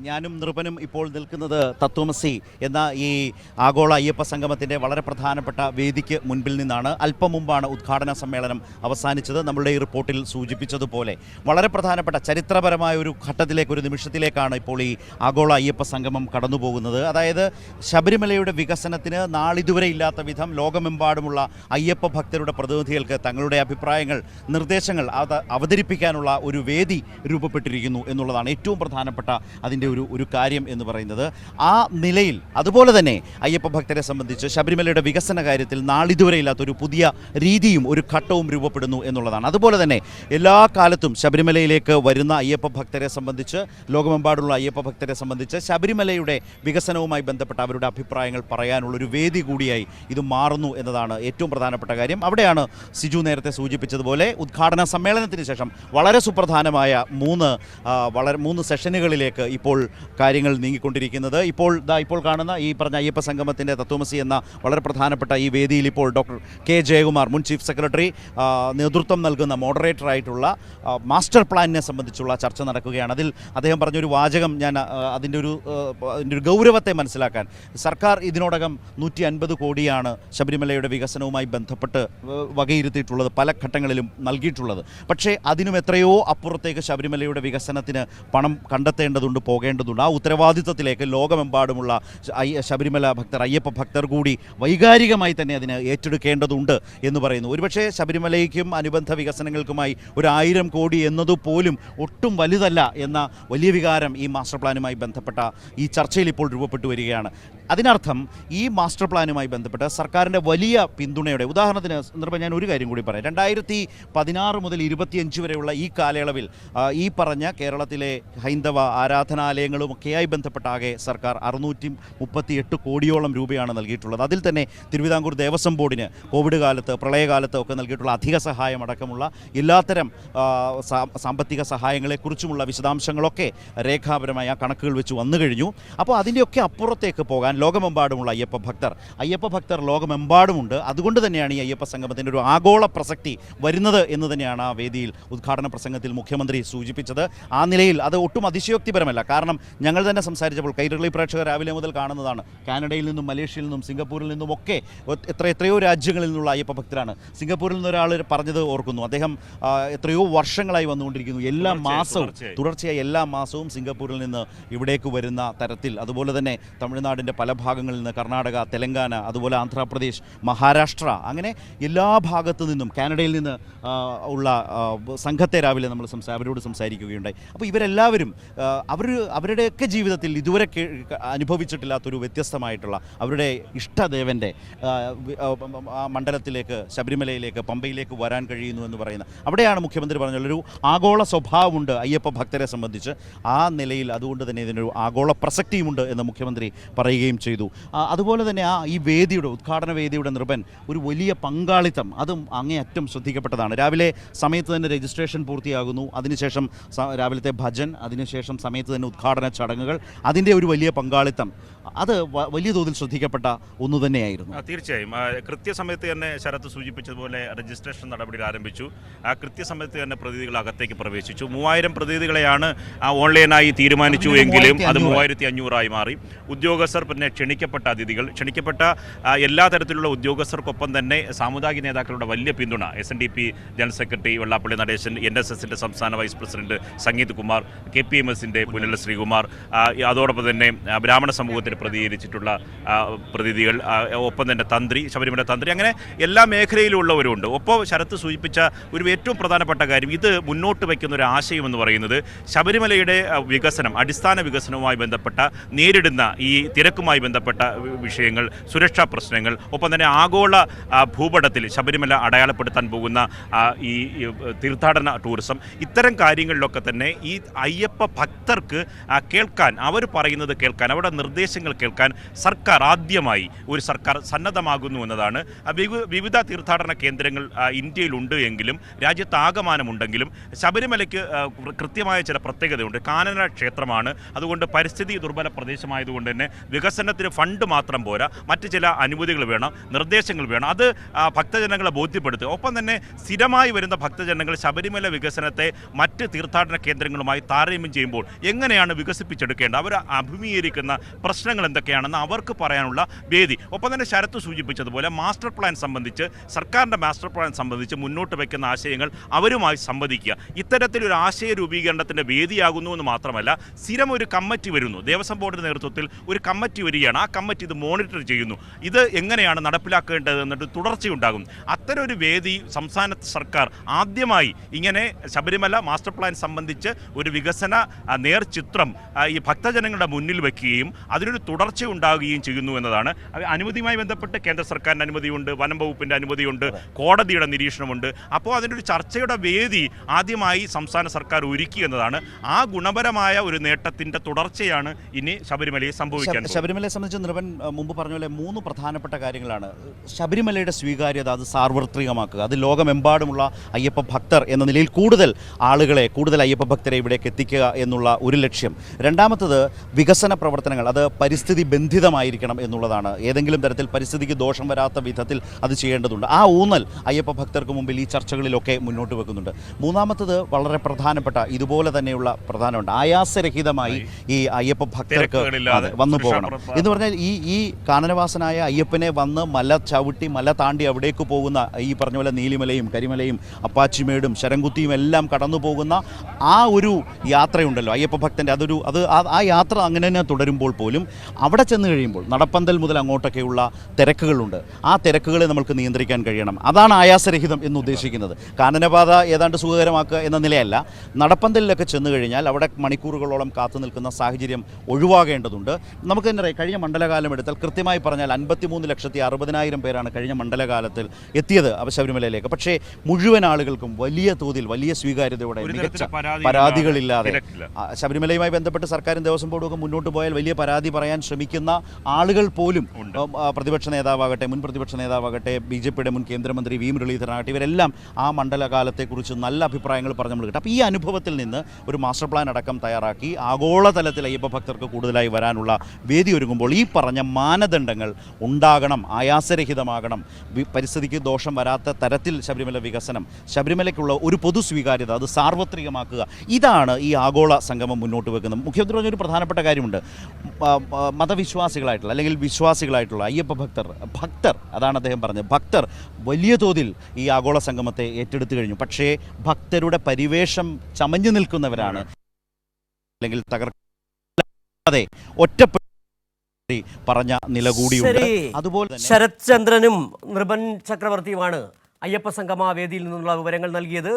ഞാനും നൃപനും ഇപ്പോൾ നിൽക്കുന്നത് തത്വമസി എന്ന ഈ ആഗോള അയ്യപ്പ സംഗമത്തിൻ്റെ വളരെ പ്രധാനപ്പെട്ട വേദിക്ക് മുൻപിൽ നിന്നാണ്. അല്പം മുമ്പാണ് ഉദ്ഘാടന സമ്മേളനം അവസാനിച്ചത്. നമ്മളുടെ ഈ റിപ്പോർട്ടിൽ സൂചിപ്പിച്ചതുപോലെ വളരെ പ്രധാനപ്പെട്ട ചരിത്രപരമായ ഒരു ഘട്ടത്തിലേക്ക്, ഒരു നിമിഷത്തിലേക്കാണ് ഇപ്പോൾ ഈ ആഗോള അയ്യപ്പ സംഗമം കടന്നുപോകുന്നത്. അതായത് ശബരിമലയുടെ വികസനത്തിന് നാളിതുവരെ ഇല്ലാത്ത വിധം ലോകമെമ്പാടുമുള്ള അയ്യപ്പ ഭക്തരുടെ പ്രതിനിധികൾക്ക് തങ്ങളുടെ അഭിപ്രായങ്ങൾ, നിർദ്ദേശങ്ങൾ അവതരിപ്പിക്കാനുള്ള ഒരു വേദി രൂപപ്പെട്ടിരിക്കുന്നു എന്നുള്ളതാണ് ഏറ്റവും പ്രധാനപ്പെട്ട അതിൻ്റെ ഒരു കാര്യം എന്ന് പറയുന്നത്. ആ നിലയിൽ അതുപോലെ തന്നെ അയ്യപ്പ ഭക്തരെ സംബന്ധിച്ച് ശബരിമലയുടെ വികസന കാര്യത്തിൽ നാളിതുവരെ ഇല്ലാത്തൊരു പുതിയ രീതിയും ഒരു ഘട്ടവും രൂപപ്പെടുന്നു എന്നുള്ളതാണ്. അതുപോലെ തന്നെ എല്ലാ കാലത്തും ശബരിമലയിലേക്ക് വരുന്ന അയ്യപ്പ ഭക്തരെ സംബന്ധിച്ച്, ലോകമെമ്പാടുള്ള അയ്യപ്പ ഭക്തരെ സംബന്ധിച്ച് ശബരിമലയുടെ വികസനവുമായി ബന്ധപ്പെട്ട അവരുടെ അഭിപ്രായങ്ങൾ പറയാനുള്ളൊരു വേദി കൂടിയായി ഇത് മാറുന്നു എന്നതാണ് ഏറ്റവും പ്രധാനപ്പെട്ട കാര്യം. അവിടെയാണ് സിജു നേരത്തെ സൂചിപ്പിച്ചതുപോലെ ഉദ്ഘാടന സമ്മേളനത്തിന് ശേഷം വളരെ സുപ്രധാനമായ മൂന്ന് സെഷനുകളിലേക്ക് ഇപ്പോൾ കാര്യങ്ങൾ നീങ്ങിക്കൊണ്ടിരിക്കുന്നത്. ഇപ്പോൾ കാണുന്ന ഈ പറഞ്ഞ അയ്യപ്പ സംഗമത്തിൻ്റെ തത്വമസി എന്ന വളരെ പ്രധാനപ്പെട്ട ഈ വേദിയിൽ ഇപ്പോൾ ഡോക്ടർ കെ ജയകുമാർ, മുൻ ചീഫ് സെക്രട്ടറി, നേതൃത്വം നൽകുന്ന മോഡറേറ്ററായിട്ടുള്ള മാസ്റ്റർ പ്ലാനിനെ സംബന്ധിച്ചുള്ള ചർച്ച നടക്കുകയാണ്. അതിൽ അദ്ദേഹം പറഞ്ഞൊരു വാചകം ഞാൻ അതിൻ്റെ ഒരു ഗൗരവത്തെ മനസ്സിലാക്കാൻ, സർക്കാർ ഇതിനോടകം 150 കോടിയാണ് ശബരിമലയുടെ വികസനവുമായി ബന്ധപ്പെട്ട് വകയിരുത്തിയിട്ടുള്ളത്, പല ഘട്ടങ്ങളിലും നൽകിയിട്ടുള്ളത്. പക്ഷേ അതിനും എത്രയോ അപ്പുറത്തേക്ക് ശബരിമലയുടെ വികസനത്തിന് പണം കണ്ടെത്തേണ്ടതുണ്ട്, പോകേണ്ടതുണ്ട്. ആ ഉത്തരവാദിത്വത്തിലേക്ക് ലോകമെമ്പാടുമുള്ള ശബരിമല ഭക്തർ, അയ്യപ്പ ഭക്തർ കൂടി വൈകാരികമായി തന്നെ അതിന് ഏറ്റെടുക്കേണ്ടതുണ്ട് എന്ന് പറയുന്നു. ഒരുപക്ഷെ ശബരിമലയ്ക്കും അനുബന്ധ വികസനങ്ങൾക്കുമായി 1000 കോടി എന്നതുപോലും ഒട്ടും വലുതല്ല എന്ന വലിയ വികാരം ഈ മാസ്റ്റർ പ്ലാനുമായി ബന്ധപ്പെട്ട ഈ ചർച്ചയിൽ ഇപ്പോൾ രൂപപ്പെട്ടു വരികയാണ്. അതിനർത്ഥം ഈ മാസ്റ്റർ പ്ലാനുമായി ബന്ധപ്പെട്ട് സർക്കാരിൻ്റെ വലിയ പിന്തുണയുടെ, ഉദാഹരണത്തിന് സന്ദർഭം ഞാൻ ഒരു കാര്യം കൂടി പറയാം. 2016 മുതൽ 25 വരെയുള്ള ഈ കാലയളവിൽ ഈ പറഞ്ഞ കേരളത്തിലെ ഹൈന്ദവ ആരാധനാലയങ്ങളുമൊക്കെയായി ബന്ധപ്പെട്ടാകെ സർക്കാർ 638 കോടിയോളം രൂപയാണ് നൽകിയിട്ടുള്ളത്. അതിൽ തന്നെ തിരുവിതാംകൂർ ദേവസ്വം ബോർഡിന് കോവിഡ് കാലത്ത്, പ്രളയകാലത്ത് ഒക്കെ നൽകിയിട്ടുള്ള അധിക സഹായം അടക്കമുള്ള എല്ലാത്തരം സാമ്പത്തിക സഹായങ്ങളെക്കുറിച്ചുമുള്ള വിശദാംശങ്ങളൊക്കെ രേഖാപരമായ കണക്കുകൾ വെച്ച് വന്നു കഴിഞ്ഞു. അപ്പോൾ അതിൻ്റെയൊക്കെ അപ്പുറത്തേക്ക് പോകാൻ ലോകമെമ്പാടുമുള്ള അയ്യപ്പ ഭക്തർ ലോകമെമ്പാടുമുണ്ട്. അതുകൊണ്ട് തന്നെയാണ് ഈ അയ്യപ്പ സംഗമത്തിൻ്റെ ഒരു ആഗോള പ്രസക്തി വരുന്നത് എന്ന് തന്നെയാണ് ആ വേദിയിൽ ഉദ്ഘാടന പ്രസംഗത്തിൽ മുഖ്യമന്ത്രി സൂചിപ്പിച്ചത്. ആ നിലയിൽ അത് ഒട്ടും അതിശയോക്തിപരമല്ല. കാരണം ഞങ്ങൾ തന്നെ സംസാരിച്ചപ്പോൾ കൈരളി പ്രേക്ഷകർ രാവിലെ മുതൽ കാണുന്നതാണ്. കാനഡയിൽ നിന്നും, മലേഷ്യയിൽ നിന്നും, സിംഗപ്പൂരിൽ നിന്നുമൊക്കെ എത്രയോ രാജ്യങ്ങളിൽ നിന്നുള്ള അയ്യപ്പ ഭക്തരാണ്. സിംഗപ്പൂരിൽ നിന്ന് ഒരാൾ പറഞ്ഞത് ഓർക്കുന്നു. അദ്ദേഹം എത്രയോ വർഷങ്ങളായി വന്നുകൊണ്ടിരിക്കുന്നു, എല്ലാ മാസവും തുടർച്ചയായി എല്ലാ മാസവും സിംഗപ്പൂരിൽ നിന്ന് ഇവിടേക്ക് വരുന്ന തരത്തിൽ. അതുപോലെ തന്നെ തമിഴ്നാടിൻ്റെ പല ഭാഗങ്ങളിൽ നിന്ന്, കർണാടക, തെലങ്കാന, അതുപോലെ ആന്ധ്രാപ്രദേശ്, മഹാരാഷ്ട്ര, അങ്ങനെ എല്ലാ ഭാഗത്തു നിന്നും, കാനഡയിൽ നിന്ന് ഉള്ള സംഘത്തെ രാവിലെ നമ്മൾ അവരോട് സംസാരിക്കുകയുണ്ടായി. അപ്പോൾ ഇവരെല്ലാവരും അവരുടെയൊക്കെ ജീവിതത്തിൽ ഇതുവരെ അനുഭവിച്ചിട്ടില്ലാത്തൊരു വ്യത്യസ്തമായിട്ടുള്ള അവരുടെ ഇഷ്ടദേവൻ്റെ മണ്ഡലത്തിലേക്ക്, ശബരിമലയിലേക്ക്, പമ്പയിലേക്ക് വരാൻ കഴിയുന്നു എന്ന് പറയുന്ന അവിടെയാണ് മുഖ്യമന്ത്രി പറഞ്ഞുള്ളൊരു ആഗോള സ്വഭാവമുണ്ട് അയ്യപ്പ ഭക്തരെ സംബന്ധിച്ച്. ആ നിലയിൽ അതുകൊണ്ട് തന്നെ ഇതിനൊരു ആഗോള പ്രസക്തിയുമുണ്ട് എന്ന് മുഖ്യമന്ത്രി പറയുകയും ചെയ്തു. അതുപോലെ തന്നെ ഈ വേദിയുടെ, ഉദ്ഘാടന വേദിയുടെ നൃപൻ ഒരു വലിയ പങ്കാളിത്തം, അതും അങ്ങേയറ്റം ശ്രദ്ധിക്കപ്പെട്ടതാണ്. രാവിലെ സമയത്ത് തന്നെ രജിസ്ട്രേഷൻ പൂർത്തിയാകുന്നു. അതിനുശേഷം രാവിലത്തെ ഭജൻ, അതിനുശേഷം സമയത്ത് തന്നെ ഉദ്ഘാടന ചടങ്ങുകൾ, അതിൻ്റെ ഒരു വലിയ പങ്കാളിത്തം, അത് വലിയ തോതിൽ ശ്രദ്ധിക്കപ്പെട്ട ഒന്നു തന്നെയായിരുന്നു. തീർച്ചയായും കൃത്യസമയത്ത് തന്നെ ശരത്ത് സൂചിപ്പിച്ചതുപോലെ രജിസ്ട്രേഷൻ നടപടികൾ ആരംഭിച്ചു. ആ കൃത്യസമയത്ത് തന്നെ പ്രതിനിധികൾ അകത്തേക്ക് പ്രവേശിച്ചു. 3000 പ്രതിനിധികളെയാണ് ഓൺലൈനായി തീരുമാനിച്ചു എങ്കിലും അത് 3500 മാറി. ഉദ്യോഗസ്ഥർ, പിന്നെ ക്ഷണിക്കപ്പെട്ട അതിഥികൾ, ക്ഷണിക്കപ്പെട്ട എല്ലാ തരത്തിലുള്ള ഉദ്യോഗസ്ഥർക്കൊപ്പം തന്നെ സാമുദായിക നേതാക്കളുടെ വലിയ പിന്തുണ. SNDP general secretary Vellappally Natesan, NSSൻ്റെ സംസ്ഥാന വൈസ് പ്രസിഡന്റ് സംഗീത് കുമാർ, KPMSൻ്റെ പുനല ശ്രീകുമാർ, അതോടൊപ്പം തന്നെ ബ്രാഹ്മണ സമൂഹത്തിന് പ്രതികരിച്ചിട്ടുള്ള പ്രതിനിധികൾ, ഒപ്പം തന്നെ തന്ത്രി, ശബരിമല തന്ത്രി, അങ്ങനെ എല്ലാ മേഖലയിലുള്ളവരുണ്ട്. ഒപ്പം ശരത്ത് സൂചിപ്പിച്ച ഒരു ഏറ്റവും പ്രധാനപ്പെട്ട കാര്യം, ഇത് മുന്നോട്ട് വയ്ക്കുന്ന ഒരു ആശയം എന്ന് പറയുന്നത് ശബരിമലയുടെ വികസനം, അടിസ്ഥാന വികസനവുമായി ബന്ധപ്പെട്ട നേരിടുന്ന ഈ തിരക്കുമായി ബന്ധപ്പെട്ട വിഷയങ്ങൾ, സുരക്ഷാ പ്രശ്നങ്ങൾ, ഒപ്പം തന്നെ ആഗോള ഭൂപടത്തിൽ ശബരിമല അടയാളപ്പെടുത്താൻ പോകുന്ന ഈ തീർത്ഥാടന ടൂറിസം, ഇത്തരം കാര്യങ്ങളിലൊക്കെ തന്നെ ഈ അയ്യപ്പ ഭക്തർക്ക് കേൾക്കാൻ, അവർ പറയുന്നത് കേൾക്കാൻ, അവരുടെ നിർദ്ദേശങ്ങൾ കേൾക്കാൻ സർക്കാർ ആദ്യമായി സന്നദ്ധമാകുന്നു എന്നതാണ്. വിവിധ തീർത്ഥാടന കേന്ദ്രങ്ങൾ ഇന്ത്യയിലുണ്ട് എങ്കിലും, രാജ്യത്താകമാനമുണ്ടെങ്കിലും ശബരിമലയ്ക്ക് കൃത്യമായ ചില പ്രത്യേകതയുണ്ട്. കാനന ക്ഷേത്രമാണ്, അതുകൊണ്ട് പരിസ്ഥിതി ദുർബല പ്രദേശമായതുകൊണ്ട് തന്നെ വികസനത്തിന് ഫണ്ട് മാത്രം പോരാ, മറ്റ് ചില അനുമതികൾ വേണം, നിർദ്ദേശങ്ങൾ വേണം. അത് ഭക്തജനങ്ങളെ ബോധ്യപ്പെടുത്തുക. ഒപ്പം തന്നെ സ്ഥിരമായി വരുന്ന ഭക്തജനങ്ങൾ ശബരിമല വികസനത്തെ മറ്റ് തീർത്ഥാടന കേന്ദ്രങ്ങളുമായി താരതമ്യം ചെയ്യുമ്പോൾ എങ്ങനെയാണ് എങ്ങനെയാണ് വികസിപ്പിച്ചെടുക്കേണ്ടത്, അവർ അഭിമുഖീകരിക്കുന്ന പ്രശ്നങ്ങൾ എന്തൊക്കെയാണെന്ന് അവർക്ക് പറയാനുള്ള വേദി. ഒപ്പം തന്നെ ശരത്ത് സൂചിപ്പിച്ചതുപോലെ മാസ്റ്റർ പ്ലാൻ സംബന്ധിച്ച്, സർക്കാരിൻ്റെ മാസ്റ്റർ പ്ലാൻ സംബന്ധിച്ച് മുന്നോട്ട് വയ്ക്കുന്ന ആശയങ്ങൾ അവരുമായി സംവദിക്കുക. ഇത്തരത്തിലൊരു ആശയ രൂപീകരണത്തിൻ്റെ വേദിയാകുന്നു എന്ന് മാത്രമല്ല, സ്ഥിരം ഒരു കമ്മിറ്റി വരുന്നു, ദേവസ്വം ബോർഡിൻ്റെ നേതൃത്വത്തിൽ ഒരു കമ്മിറ്റി വരികയാണ്. ആ കമ്മിറ്റി ഇത് മോണിറ്റർ ചെയ്യുന്നു, ഇത് എങ്ങനെയാണ് നടപ്പിലാക്കേണ്ടത് എന്നിട്ട് തുടർച്ചയുണ്ടാകും. അത്തരം ഒരു വേദി സംസ്ഥാന സർക്കാർ ആദ്യമായി ഇങ്ങനെ ശബരിമല മാസ്റ്റർ പ്ലാൻ സംബന്ധിച്ച് ഒരു വികസന നേർചിത്രം ഈ ഭക്തജനങ്ങളുടെ മുന്നിൽ വയ്ക്കുകയും അതിനൊരു തുടർച്ച ഉണ്ടാകുകയും ചെയ്യുന്നു എന്നതാണ്. അനുമതിയുമായി ബന്ധപ്പെട്ട് കേന്ദ്ര സർക്കാരിൻ്റെ അനുമതിയുണ്ട്, വനം വകുപ്പിൻ്റെ അനുമതിയുണ്ട്, കോടതിയുടെ നിരീക്ഷണമുണ്ട്. അപ്പോൾ അതിനൊരു ചർച്ചയുടെ വേദി ആദ്യമായി സംസ്ഥാന സർക്കാർ ഒരുക്കി എന്നതാണ്. ആ ഗുണപരമായ ഒരു നേട്ടത്തിൻ്റെ തുടർച്ചയാണ് ഇനി ശബരിമലയെ സംഭവിക്കാൻ. ശബരിമലയെ സംബന്ധിച്ച് നിർവൻ മുമ്പ് പറഞ്ഞ പോലെ 3 പ്രധാനപ്പെട്ട കാര്യങ്ങളാണ്. ശബരിമലയുടെ സ്വീകാര്യത അത് സാർവത്രികമാക്കുക, അത് ലോകമെമ്പാടുമുള്ള അയ്യപ്പ ഭക്തർ എന്ന നിലയിൽ കൂടുതൽ ആളുകളെ, കൂടുതൽ അയ്യപ്പ ഭക്തരെ ഇവിടേക്ക് എത്തിക്കുക എന്നുള്ള ഒരു ലക്ഷ്യം. രണ്ടാമത്തത് വികസന പ്രവർത്തനങ്ങൾ, അത് പരിസ്ഥിതി ബന്ധിതമായിരിക്കണം എന്നുള്ളതാണ്. ഏതെങ്കിലും തരത്തിൽ പരിസ്ഥിതിക്ക് ദോഷം വരാത്ത വിധത്തിൽ അത് ചെയ്യേണ്ടതുണ്ട്. ആ ഊന്നൽ അയ്യപ്പ ഭക്തർക്ക് മുമ്പിൽ ഈ ചർച്ചകളിലൊക്കെ മുന്നോട്ട് വെക്കുന്നുണ്ട്. മൂന്നാമത്തത് വളരെ പ്രധാനപ്പെട്ട, ഇതുപോലെ തന്നെയുള്ള പ്രധാനമുണ്ട്, ആയാസരഹിതമായി ഈ അയ്യപ്പ ഭക്തർക്ക് വന്നു പോകണം എന്ന് പറഞ്ഞാൽ ഈ കാനനവാസനായ അയ്യപ്പനെ വന്ന് മല ചവിട്ടി മല താണ്ടി അവിടേക്ക് പോകുന്ന, ഈ പറഞ്ഞ പോലെ നീലിമലയും കരിമലയും അപ്പാച്ചിമേടും ശരംകുത്തിയും എല്ലാം കടന്നു പോകുന്ന ആ ഒരു യാത്രയുണ്ടല്ലോ അയ്യപ്പ ഭക്തൻ്റെ, ആ യാത്ര അങ്ങനെ തന്നെ തുടരുമ്പോൾ പോലും അവിടെ ചെന്ന് കഴിയുമ്പോൾ നടപ്പന്തൽ മുതൽ അങ്ങോട്ടൊക്കെയുള്ള തിരക്കുകളുണ്ട്. ആ തിരക്കുകളെ നമുക്ക് നിയന്ത്രിക്കാൻ കഴിയണം. അതാണ് ആയാസരഹിതം എന്ന് ഉദ്ദേശിക്കുന്നത്. കാനനപാത ഏതാണ്ട് സുഖകരമാക്കുക എന്ന നിലയല്ല. നടപ്പന്തലിലൊക്കെ ചെന്ന് കഴിഞ്ഞാൽ അവിടെ മണിക്കൂറുകളോളം കാത്തു നിൽക്കുന്ന സാഹചര്യം ഒഴിവാകേണ്ടതുണ്ട്. നമുക്ക് തന്നെ കഴിഞ്ഞ മണ്ഡലകാലം എടുത്താൽ കൃത്യമായി പറഞ്ഞാൽ 53,60,000 പേരാണ് കഴിഞ്ഞ മണ്ഡലകാലത്തിൽ എത്തിയത് ശബരിമലയിലേക്ക്. പക്ഷേ മുഴുവൻ ആളുകൾക്കും വലിയ തോതിൽ വലിയ സ്വീകാര്യതയോടെ മികച്ച പരാതികളില്ലാതെ ശബരിമലയുമായി ബന്ധപ്പെട്ട് സർക്കാരും ദേവസ്വം ബോർഡും ഒക്കെ മുന്നോട്ട് പോയാൽ വലിയ പരാതി പറയാൻ ശ്രമിക്കുന്ന ആളുകൾ പോലും, പ്രതിപക്ഷ നേതാവാകട്ടെ, മുൻ പ്രതിപക്ഷ നേതാവാകട്ടെ, BJPയുടെ മുൻ കേന്ദ്രമന്ത്രി വി മുരളീധരനാകട്ടെ, ഇവരെല്ലാം ആ മണ്ഡലകാലത്തെക്കുറിച്ച് നല്ല അഭിപ്രായങ്ങൾ പറഞ്ഞു നമ്മൾ കിട്ടും. അപ്പോൾ ഈ അനുഭവത്തിൽ നിന്ന് ഒരു മാസ്റ്റർ പ്ലാൻ അടക്കം തയ്യാറാക്കി ആഗോളതലത്തിൽ അയ്യപ്പ ഭക്തർക്ക് കൂടുതലായി വരാനുള്ള വേദി ഒരുങ്ങുമ്പോൾ ഈ പറഞ്ഞ മാനദണ്ഡങ്ങൾ ഉണ്ടാകണം, ആയാസരഹിതമാകണം, പരിസ്ഥിതിക്ക് ദോഷം വരാത്ത തരത്തിൽ ശബരിമല വികസനം, ശബരിമലയ്ക്കുള്ള ഒരു പൊതു സ്വീകാര്യത അത് സാർവത്രികമാക്കുക. ഇതാണ് ഈ ആഗോള സംഗമം മുന്നോട്ട് വെക്കുന്നത്. മുഖ്യമന്ത്രി പറഞ്ഞൊരു പ്രധാനപ്പെട്ട കാര്യമുണ്ട്, മതവിശ്വാസികളായിട്ടുള്ള അല്ലെങ്കിൽ വിശ്വാസികളായിട്ടുള്ള അയ്യപ്പ ഭക്തർ അതാണ് അദ്ദേഹം പറഞ്ഞത്, ഭക്തർ വലിയ തോതിൽ ഈ ആഗോള സംഗമത്തെ ഏറ്റെടുത്തു കഴിഞ്ഞു. പക്ഷേ ഭക്തരുടെ പരിവേഷം ചമഞ്ഞു നിൽക്കുന്നവരാണ്, അല്ലെങ്കിൽ തകർക്കാതെ ഒറ്റപ്പെട്ട് പറഞ്ഞ നില കൂടിയുണ്ട്. അതുപോലെ തന്നെ ശരത് ചന്ദ്രനും നൃപൻ ചക്രവർത്തിയുമാണ് അയ്യപ്പ സംഗമ വേദിയിൽ നിന്നുള്ള വിവരങ്ങൾ നൽകിയത്.